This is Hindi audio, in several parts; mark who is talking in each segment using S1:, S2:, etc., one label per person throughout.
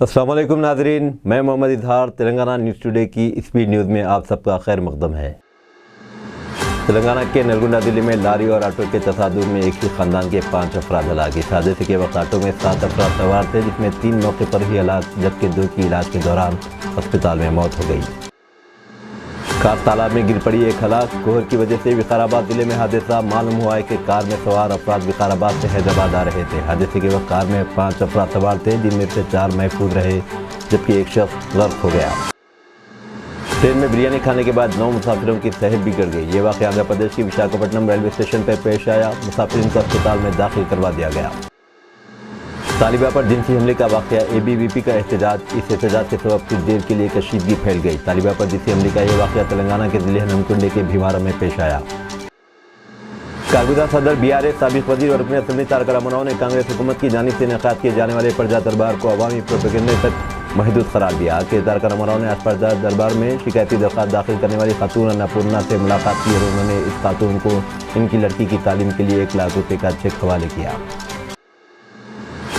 S1: अस्सलाम वालेकुम नाजरीन, मैं मोहम्मद इजहार। तेलंगाना न्यूज़ टुडे की स्पीड न्यूज़ में आप सबका खैर मकदम है। तेलंगाना के नलगुंडा जिले में लारी और ऑटो के तसादुम में एक ही खानदान के 5 अफराद हलाक। इस हादसे के वक्त ऑटो में 7 अफराद सवार थे, जिसमें 3 मौके पर ही हलाक जबकि 2 की इलाज के दौरान अस्पताल में मौत हो गई। कार तालाब में गिर पड़ी, एक हलाक। कोहर की वजह से विकाराबाद जिले में हादसा। मालूम हुआ है कि कार में सवार अफराद विकाराबाद से हैदराबाद आ रहे थे। हादसे के वक्त कार में 5 अफराद सवार थे, जिनमें से 4 महफूज रहे जबकि एक शख्स गर्क हो गया। ट्रेन में बिरयानी खाने के बाद 9 मुसाफिरों की सेहत बिगड़ गई। ये वाक़या आंध्र प्रदेश की विशाखापट्टनम रेलवे स्टेशन पर पेश आया। मुसाफिरों को अस्पताल में दाखिल करवा दिया गया। तालिबा पर जिनसी हमले का वाक़या, ABVP का एहतजाज। इस एहतजाज के सबब कुछ देर के लिए कशीदगी फैल गई। तालिबा पर जिनसी हमले का यह वाक़या तेलंगाना के जिले नमकुंडे के भीमारा में पेश आया। कारगुजार सदर BRS साबिक वजीर और रुकन असम्बली तारक रामाराव ने कांग्रेस हुकूमत की जानिब से इनेकाद किए जाने वाले प्रजा दरबार को अवामी प्रोपेगेंडे तक महदूद करार दिया कि तारक रामाराव ने आज प्रजा दरबार में शिकायती दरख्वास्त दाखिल करने वाली खातून अन्नपूर्णा से मुलाकात की और उन्होंने इस खातून को इनकी लड़की की तालीम के लिए 1 लाख रुपये का चेक हवाले किया।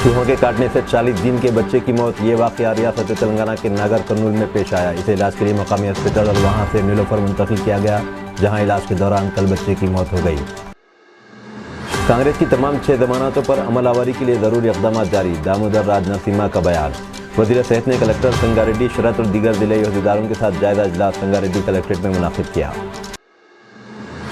S1: चूहों के काटने से 40 दिन के बच्चे की मौत। ये वाक़या रियासत तेलंगाना के नागर कर्नूल में पेश आया। इसे इलाज के लिए मकामी अस्पताल और वहाँ से नीलोफर मुंतकिल किया गया, जहाँ इलाज के दौरान कल बच्चे की मौत हो गई। कांग्रेस की तमाम 6 जमानतों पर अमल आवरी के लिए ज़रूरी इक़दाम जारी। दामोदर राज नरसिम्हा का बयान। वज़ीर सेहत ने कलेक्टर संगारेड्डी, शरत और दीगर जिले अहदेदारों के साथ जायजा इजलास संगारेड्डी कलेक्ट्रेट में मुनाकिद किया।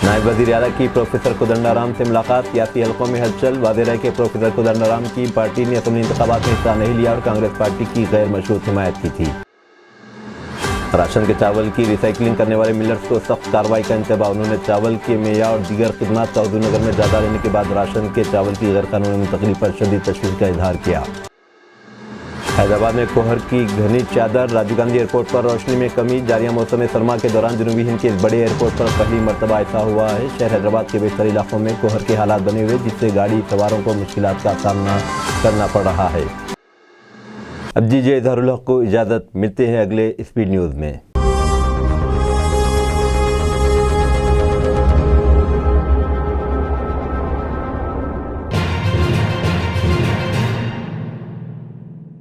S1: नायब वज़ीर आला की प्रोफेसर कोदंडाराम से मुलाकात। सियासी हलकों में हलचल। वाज़ेह रहे कि प्रोफेसर कोदंडाराम की पार्टी ने असम्बली इंतखाबात में हिस्सा नहीं लिया और कांग्रेस पार्टी की गैर मशरूत हिमायत की थी। राशन के चावल की रिसाइकलिंग करने वाले मिलर्स को सख्त कार्रवाई का इंतबाह। उन्होंने चावल के मेयार और दीगर खिदमात का हुजूरनगर में ज़्यादा लेने के बाद राशन के चावल की गैर कानूनी मुंतकली पर शदीद तशवीश का इजहार किया। हैदराबाद में कोहर की घनी चादर। राजीव गांधी एयरपोर्ट पर रोशनी में कमी। जारी मौसम सरमा के दौरान जनूबी हिंद के इस बड़े एयरपोर्ट पर पहली मरतबा ऐसा हुआ है। शहर हैदराबाद के बेशतर इलाकों में कोहर के हालात बने हुए, जिससे गाड़ी सवारों को मुश्किलात का सामना करना पड़ रहा है। अब दीजिए इजहारुल हक को इजाज़त। मिलते हैं अगले स्पीड न्यूज़ में।